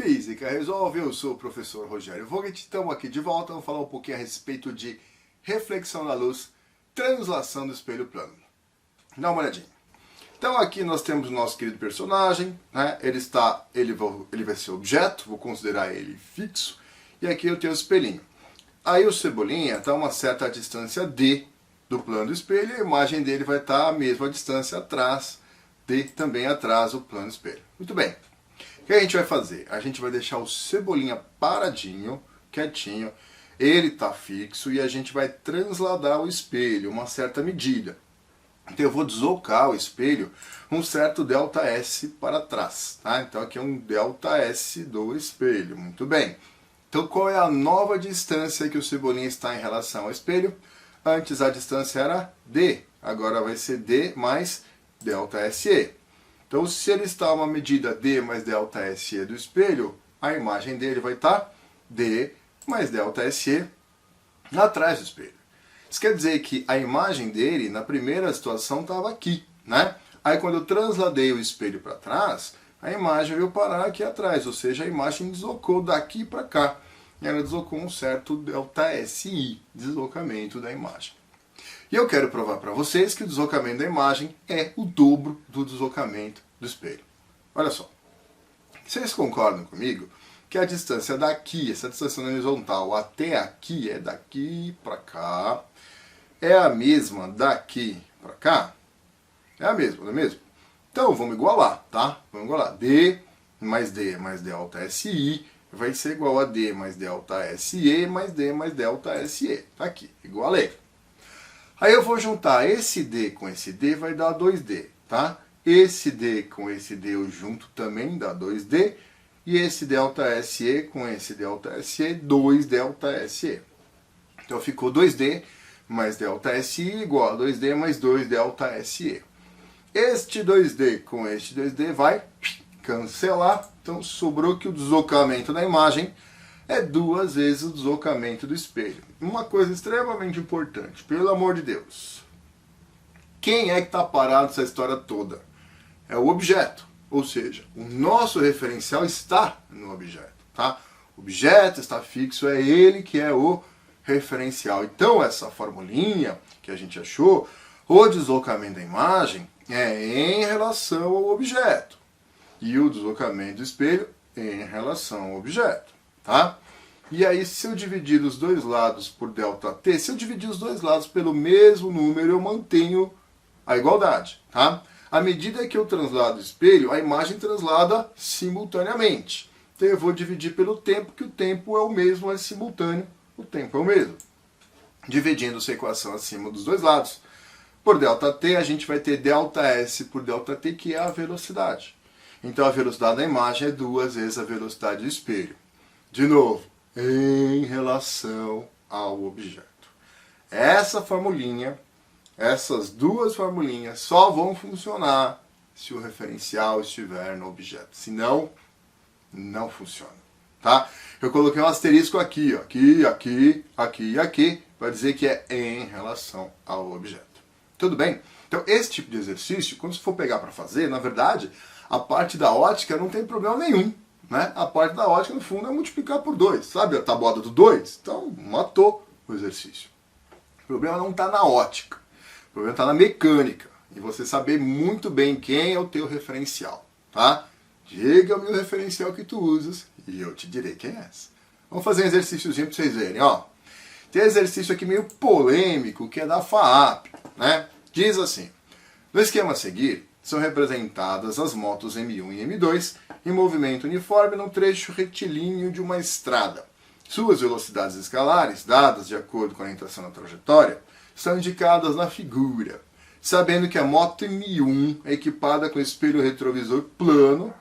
Física Resolve, eu sou o professor Rogério Vogt, estamos aqui de volta, vamos falar um pouquinho a respeito de reflexão da luz, translação do espelho plano. Dá uma olhadinha. Então aqui nós temos o nosso querido personagem, né? Ele vai ser objeto, vou considerar ele fixo, e aqui eu tenho o espelhinho. Aí o Cebolinha está a uma certa distância D do plano do espelho, e a imagem dele vai estar a mesma distância atrás, também atrás do plano do espelho. Muito bem. O que a gente vai fazer? A gente vai deixar o Cebolinha paradinho, quietinho, ele está fixo e a gente vai transladar o espelho, uma certa medida. Então eu vou deslocar o espelho um certo ΔS para trás. Tá? Então aqui é um ΔS do espelho. Muito bem. Então qual é a nova distância que o Cebolinha está em relação ao espelho? Antes a distância era D, agora vai ser D mais ΔSE. Então, se ele está a uma medida D mais ΔSE do espelho, a imagem dele vai estar D mais ΔSE atrás do espelho. Isso quer dizer que a imagem dele, na primeira situação, estava aqui, né? Aí, quando eu transladei o espelho para trás, a imagem veio parar aqui atrás, ou seja, a imagem deslocou daqui para cá. E ela deslocou um certo ΔSI, deslocamento da imagem. E eu quero provar para vocês que o deslocamento da imagem é o dobro do deslocamento do espelho. Olha só. Vocês concordam comigo que a distância daqui, essa distância horizontal até aqui, é daqui para cá, é a mesma daqui para cá? É a mesma, não é mesmo? Então vamos igualar, tá? Vamos igualar. D mais ΔSI vai ser igual a D mais ΔSE mais D mais ΔSE. Tá aqui, igualei. Aí eu vou juntar esse D com esse D, vai dar 2D, tá? Esse D com esse D eu junto também, dá 2D. E esse ΔSE com esse ΔSE, 2ΔSE. Então ficou 2D mais ΔSI igual a 2D mais 2ΔSE. Este 2D com este 2D vai cancelar. Então sobrou que o deslocamento da imagem é 2 vezes o deslocamento do espelho. Uma coisa extremamente importante, pelo amor de Deus. Quem é que está parado nessa história toda? É o objeto. Ou seja, o nosso referencial está no objeto. Tá? O objeto está fixo, é ele que é o referencial. Então essa formulinha que a gente achou, o deslocamento da imagem é em relação ao objeto. E o deslocamento do espelho em relação ao objeto. Tá? E aí, se eu dividir os dois lados por ΔT, se eu dividir os dois lados pelo mesmo número, eu mantenho a igualdade. Tá? À medida que eu translado o espelho, a imagem translada simultaneamente. Então eu vou dividir pelo tempo, que o tempo é o mesmo, é simultâneo, o tempo é o mesmo. Dividindo essa equação acima dos dois lados, por ΔT, a gente vai ter ΔS por ΔT, que é a velocidade. Então a velocidade da imagem é 2 vezes a velocidade do espelho. De novo, em relação ao objeto. Essa formulinha, essas duas formulinhas só vão funcionar se o referencial estiver no objeto. Senão, não funciona. Tá? Eu coloquei um asterisco aqui, ó, aqui e aqui, para dizer que é em relação ao objeto. Tudo bem? Então, esse tipo de exercício, quando você for pegar para fazer, na verdade, a parte da ótica não tem problema nenhum. Né? A parte da ótica, no fundo, é multiplicar por 2. Sabe a tabuada do 2? Então, matou o exercício. O problema não está na ótica. O problema está na mecânica. E você saber muito bem quem é o teu referencial. Tá? Diga-me o referencial que tu usas e eu te direi quem é esse. Vamos fazer um exercíciozinho para vocês verem. Ó. Tem exercício aqui meio polêmico, que é da FAAP. Né? Diz assim, no esquema a seguir, são representadas as motos M1 e M2 em movimento uniforme num trecho retilíneo de uma estrada. Suas velocidades escalares, dadas de acordo com a orientação da trajetória, são indicadas na figura. Sabendo que a moto M1 é equipada com espelho retrovisor plano,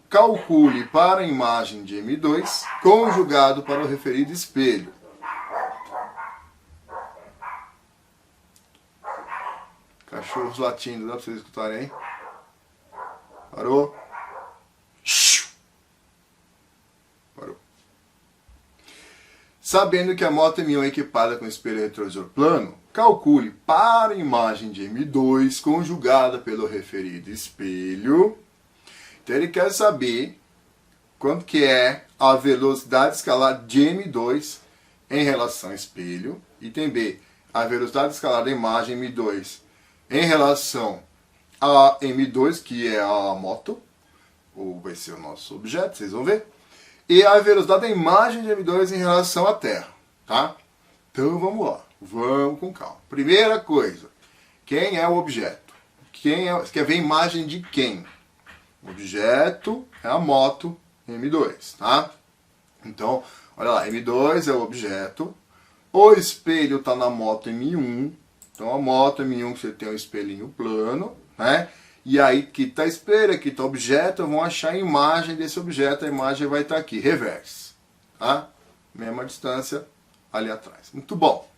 calcule para a imagem de M2 conjugado para o referido espelho. Cachorros latindo, dá para vocês escutarem aí? Parou? Parou. Sabendo que a moto M1 é equipada com espelho retrovisor plano, calcule para a imagem de M2 conjugada pelo referido espelho. Então ele quer saber quanto que é a velocidade escalar de M2 em relação ao espelho. Item B, a velocidade escalar da imagem M2 em relação a M2, que é a moto, ou vai ser o nosso objeto, vocês vão ver. E a velocidade da imagem de M2 em relação à Terra, tá? Então vamos lá, vamos com calma. Primeira coisa, quem é o objeto? Você quer ver a imagem de quem? O objeto é a moto M2, tá? Então, olha lá, M2 é o objeto, o espelho está na moto M1, então a moto M1 você tem um espelhinho plano, né? E aí aqui está espelho, aqui está objeto, vão achar a imagem desse objeto, a imagem vai estar aqui, reverse, tá? Mesma distância ali atrás. Muito bom.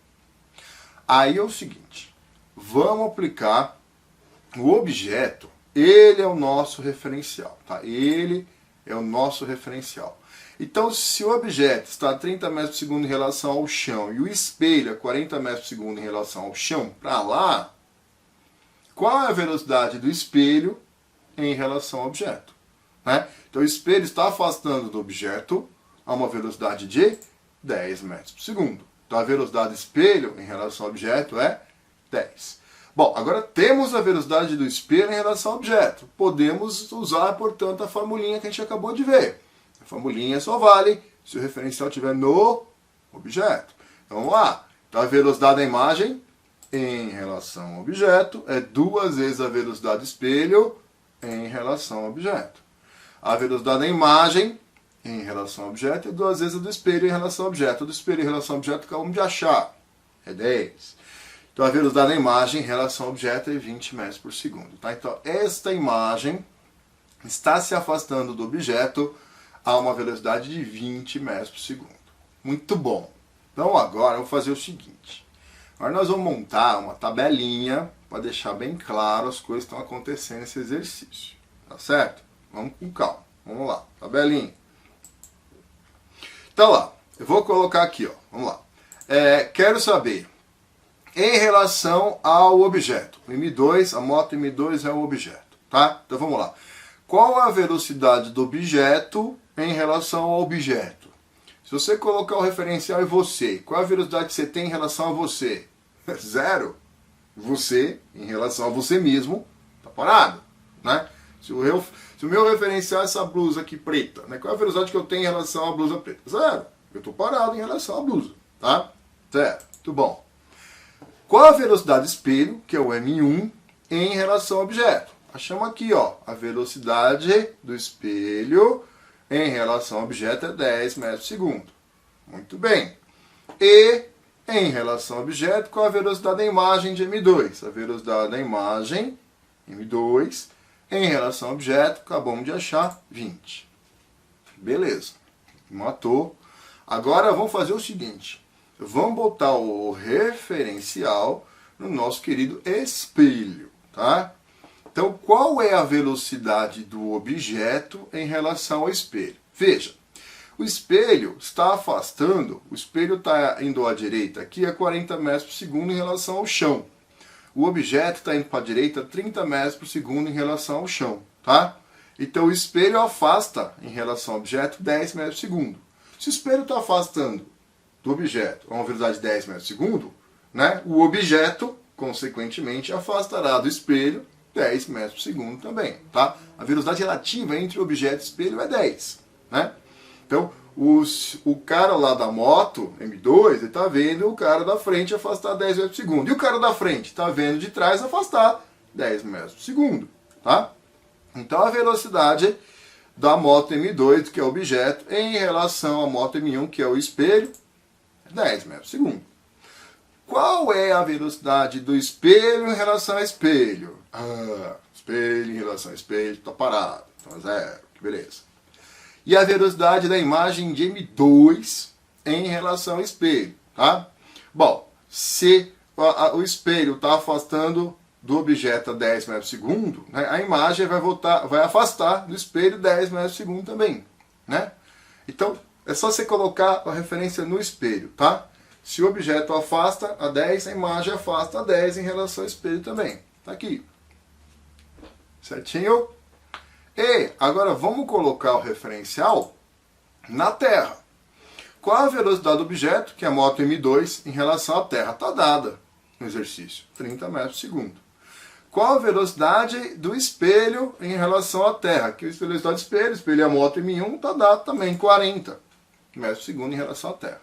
Aí é o seguinte, vamos aplicar o objeto, ele é o nosso referencial, tá? Ele é o nosso referencial. Então, se o objeto está a 30 metros por segundo em relação ao chão e o espelho a 40 metros por segundo em relação ao chão, para lá, qual é a velocidade do espelho em relação ao objeto? Né? Então, o espelho está afastando do objeto a uma velocidade de 10 metros por segundo. Então, a velocidade do espelho em relação ao objeto é 10. Bom, agora temos a velocidade do espelho em relação ao objeto. Podemos usar, portanto, a formulinha que a gente acabou de ver. A formulinha só vale se o referencial estiver no objeto. Então, vamos lá. Então, a velocidade da imagem em relação ao objeto é 2 vezes a velocidade do espelho em relação ao objeto. A velocidade da imagem em relação ao objeto é 2 vezes a do espelho em relação ao objeto. A do espelho em relação ao objeto acabamos de achar. É 10. Então, a velocidade da imagem em relação ao objeto é 20 metros por segundo. Tá? Então, esta imagem está se afastando do objeto a uma velocidade de 20 metros por segundo. Muito bom. Então, agora eu vou fazer o seguinte. Agora nós vamos montar uma tabelinha para deixar bem claro as coisas que estão acontecendo nesse exercício. Tá certo? Vamos com calma. Vamos lá. Tabelinha. Então, lá. Eu vou colocar aqui, ó. Vamos lá. Quero saber, em relação ao objeto. O M2, a moto M2 é o objeto. Tá? Então, vamos lá. Qual a velocidade do objeto em relação ao objeto? Se você colocar o referencial em você, qual a velocidade que você tem em relação a você? 0. Você, em relação a você mesmo, está parado. Né? Se o meu referencial é essa blusa aqui preta, né? Qual é a velocidade que eu tenho em relação à blusa preta? 0. Eu estou parado em relação à blusa. Tá? 0. Muito bom. Qual a velocidade do espelho, que é o M1, em relação ao objeto? Achamos aqui, ó, a velocidade do espelho em relação ao objeto é 10 metros por segundo. Muito bem. E, em relação ao objeto, qual a velocidade da imagem de M2? A velocidade da imagem, M2, em relação ao objeto, acabamos de achar 20. Beleza. Matou. Agora vamos fazer o seguinte. Vamos botar o referencial no nosso querido espelho, tá? Então, qual é a velocidade do objeto em relação ao espelho? Veja, o espelho está afastando, o espelho está indo à direita aqui a 40 metros por segundo em relação ao chão. O objeto está indo para a direita a 30 metros por segundo em relação ao chão, tá? Então, o espelho afasta em relação ao objeto 10 metros por segundo. Se o espelho está afastando do objeto a uma velocidade de 10 metros por segundo, né, o objeto, consequentemente, afastará do espelho 10 metros por segundo também, tá? A velocidade relativa entre o objeto e o espelho é 10, né? Então, o cara lá da moto, M2, ele está vendo o cara da frente afastar 10 metros por segundo. E o cara da frente está vendo de trás afastar 10 metros por segundo, tá? Então, a velocidade da moto M2, que é o objeto, em relação à moto M1, que é o espelho, é 10 metros por segundo. Qual é a velocidade do espelho em relação ao espelho? Espelho em relação ao espelho está parado. Então é 0. Que beleza. E a velocidade da imagem de M2 em relação ao espelho. Tá? Bom, se o espelho está afastando do objeto a 10 metros por segundo, né, a imagem vai afastar do espelho 10 metros por segundo também. Né? Então, é só você colocar a referência no espelho. Tá? Se o objeto afasta a 10, a imagem afasta a 10 em relação ao espelho também. Tá aqui. Certinho? E agora vamos colocar o referencial na Terra. Qual a velocidade do objeto, que é a moto M2, em relação à Terra? Está dada no exercício, 30 metros por segundo. Qual a velocidade do espelho em relação à Terra? Que a velocidade do espelho é a moto M1, está dado também, 40 metros por segundo em relação à Terra.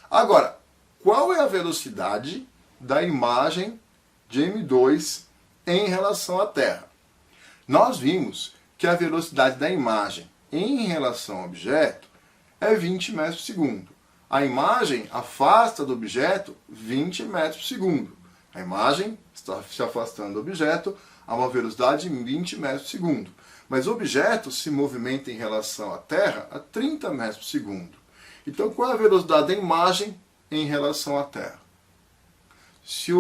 Agora, qual é a velocidade da imagem de M2 em relação à Terra? Nós vimos que a velocidade da imagem em relação ao objeto é 20 metros por segundo. A imagem afasta do objeto 20 metros por segundo. A imagem está se afastando do objeto a uma velocidade de 20 metros por segundo. Mas o objeto se movimenta em relação à Terra a 30 metros por segundo. Então, qual é a velocidade da imagem em relação à Terra? Se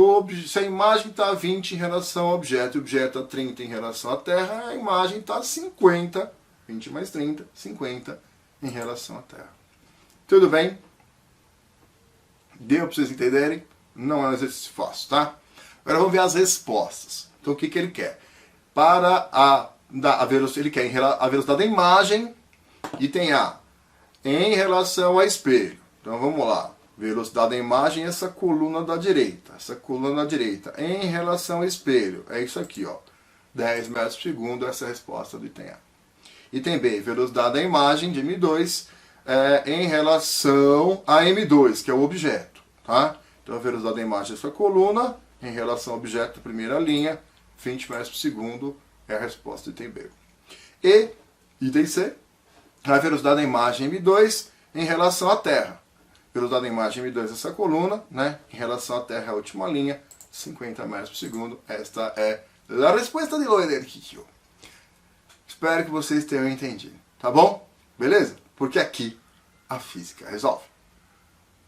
a imagem está a 20 em relação ao objeto e o objeto a 30 em relação à Terra, a imagem está a 50, 20 mais 30, 50 em relação à Terra. Tudo bem? Deu para vocês entenderem? Não é um exercício fácil, tá? Agora vamos ver as respostas. Então o que ele quer? Para a velocidade, ele quer a velocidade da imagem e tem A em relação ao espelho. Então vamos lá. Velocidade da imagem, essa coluna da direita. Essa coluna da direita. Em relação ao espelho. É isso aqui, ó. 10 metros por segundo, essa é a resposta do item A. Item B, velocidade da imagem de M2 em relação a M2, que é o objeto. Tá? Então a velocidade da imagem dessa coluna, em relação ao objeto, primeira linha, 20 metros por segundo, é a resposta do item B. E, item C, a velocidade da imagem M2 em relação à Terra. Velocidade da imagem M2 essa coluna, né? Em relação à Terra, a última linha, 50 metros por segundo. Esta é a resposta de Loener-Kikyo. Espero que vocês tenham entendido, tá bom? Beleza? Porque aqui a física resolve.